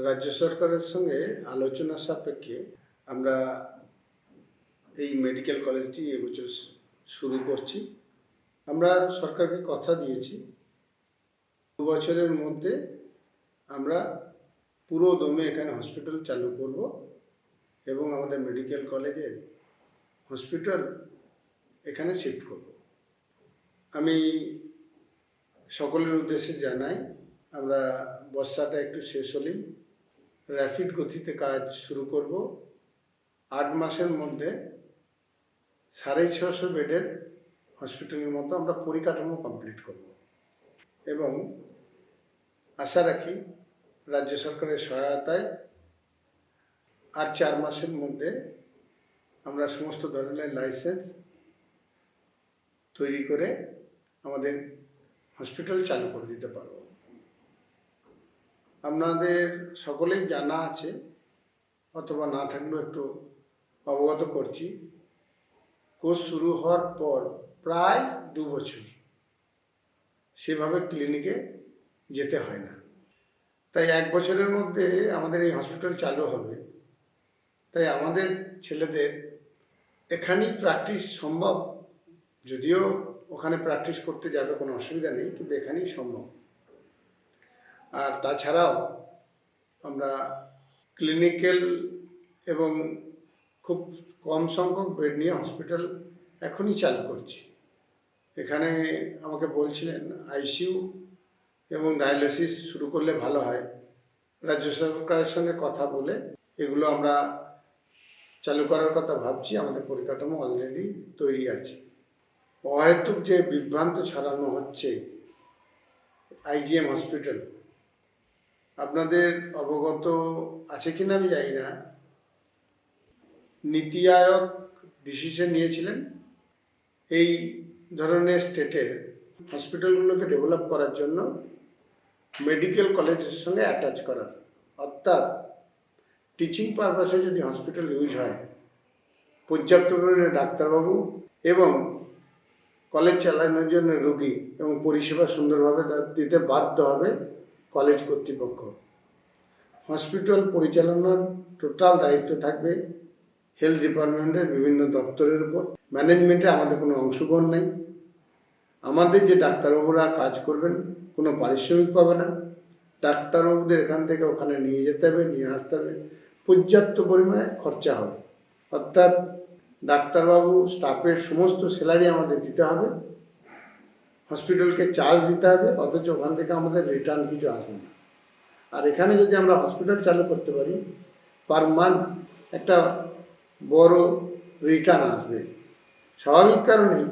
রাজ্য সরকারের সঙ্গে আলোচনা সাপেক্ষে আমরা এই মেডিকেল কলেজটি এবছর শুরু করছি। আমরা সরকারকে কথা দিয়েছি 2 বছরের মধ্যে আমরা পুরো দমে এখানে হসপিটাল চালু করব এবং আমাদের মেডিকেল কলেজের হসপিটাল এখানে শিফট করব। আমি সকলের উদ্দেশ্যে জানাই, আমরা বর্ষাটা একটু শেষ হলেই র্যাপিড গতিতে কাজ শুরু করব। 8 মাসের মধ্যে 650 বেডের হসপিটালের মতো আমরা পরিকাঠামো কমপ্লিট করব এবং আশা রাখি রাজ্য সরকারের সহায়তায় আর 4 মাসের মধ্যে আমরা সমস্ত ধরনের লাইসেন্স তৈরি করে আমাদের হসপিটাল চালু করে দিতে পারব। আপনাদের সকলেই জানা আছে অথবা না থাকলেও একটু অবগত করছি, কোর্স শুরু হওয়ার পর প্রায় 2 বছর সেভাবে ক্লিনিকে যেতে হয় না। তাই 1 বছরের মধ্যে আমাদের এই হসপিটাল চালু হবে। তাই আমাদের ছেলেদের এখানেই প্র্যাকটিস সম্ভব, যদিও ওখানে প্র্যাকটিস করতে যাবে কোনো অসুবিধা নেই, কিন্তু এখানেই সম্ভব। আর তাছাড়াও আমরা ক্লিনিক্যাল এবং খুব কম সংখ্যক বেড নিয়ে হসপিটাল এখনই চালু করছি। এখানে আমাকে বলছিলেন আইসিইউ এবং ডায়ালিসিস শুরু করলে ভালো হয়। রাজ্য সরকারের সঙ্গে কথা বলে এগুলো আমরা চালু করার কথা ভাবছি। আমাদের পরিকাঠামো অলরেডি তৈরি আছে। অহেতুক যে বিভ্রান্ত ছড়ানো হচ্ছে আইজিএম হসপিটাল, আপনাদের অবগত আছে কিনা আমি জানি না, নীতি আয়োগ ডিসিশন নিয়েছিলেন এই ধরনের স্টেটের হসপিটালগুলোকে ডেভেলপ করার জন্য মেডিকেল কলেজের সঙ্গে অ্যাটাচ করার। অর্থাৎ টিচিং পারপাসে যদি হসপিটাল ইউজ হয়, পর্যাপ্ত পরিমাণে ডাক্তারবাবু এবং কলেজ চালানোর জন্য রোগী এবং পরিষেবা সুন্দরভাবে দিতে বাধ্য হবে কলেজ কর্তৃপক্ষ। হসপিটাল পরিচালনার টোটাল দায়িত্ব থাকবে হেলথ ডিপার্টমেন্টের বিভিন্ন দপ্তরের উপর। ম্যানেজমেন্টে আমাদের কোনো অংশগ্রহণ নেই। আমাদের যে ডাক্তারবাবুরা কাজ করবেন কোনো পারিশ্রমিক পাবে না। ডাক্তারবাবুদের এখান থেকে ওখানে নিয়ে যেতে হবে, নিয়ে আসতে হবে, পর্যাপ্ত পরিমাণে খরচা হবে। অর্থাৎ ডাক্তারবাবু স্টাফের সমস্ত স্যালারি আমাদের দিতে হবে, হসপিটালকে চার্জ দিতে হবে, অথচ ওখান থেকে আমাদের রিটার্ন কিছু আসবে না। আর এখানে যদি আমরা হসপিটাল চালু করতে পারি, পার মান্থ একটা বড় রিটার্ন আসবে। স্বাভাবিক কারণেই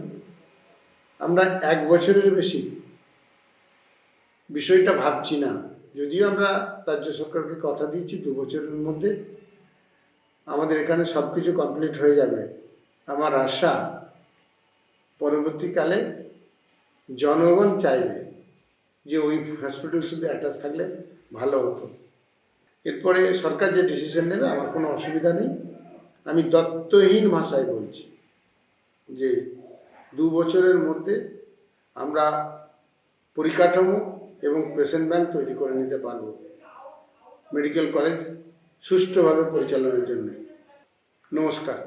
আমরা 1 বছরের বেশি বিষয়টা ভাবছি না। যদিও আমরা রাজ্য সরকারকে কথা দিয়েছি 2 বছরের মধ্যে আমাদের এখানে সব কিছু কমপ্লিট হয়ে যাবে। আমার আশা পরবর্তীকালে জনগণ চাইবে যে ওই হসপিটাল শুধু অ্যাটাচ থাকলে ভালো হতো। এরপরে সরকার যে ডিসিশন নেবে আমার কোনো অসুবিধা নেই। আমি দত্তহীন ভাষায় বলছি যে 2 বছরের মধ্যে আমরা পরিকাঠামো এবং পেশেন্ট ব্যাংক তৈরি করে নিতে পারবো মেডিকেল কলেজ সুষ্ঠুভাবে পরিচালনার জন্য। নমস্কার।